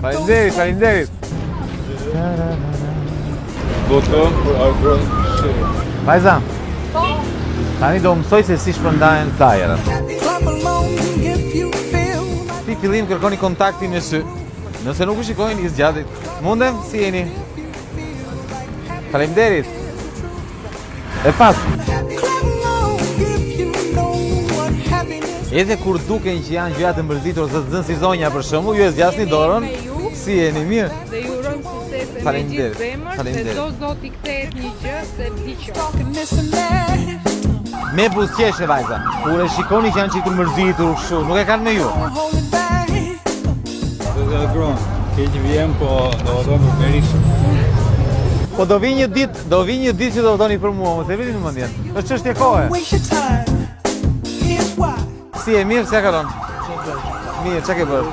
Faleminderit, faleminderit. Vajza, tani do mësoj se si shpërndahen flyerët. Ti fillim kërkoni kontaktin në sy. Nëse nuk u shikojnë, i zgjatit. Mundem? Si jeni? Faleminderit. E pas. Edhe kur duken që janë gjëra të mbërzitur zëzën si zonja për shembull, ju e zgjasni dorën. Si jeni mirë? Dhe ju urojmë suksese me gjithë zemër, se do zoti kthehet një gjë se diqo. Me buzëqeshje vajza. Kur e shikoni që janë çik të mbërzitur kështu, nuk e kanë me ju. Gron, keq vjen, po do votoj për Berishën. Po do vi një ditë që do votoni për mua, mos e vini në mendjen. Është çështje kohe. Si e mirë, s'ja ka dhënë? Mirë, çka ke bërë?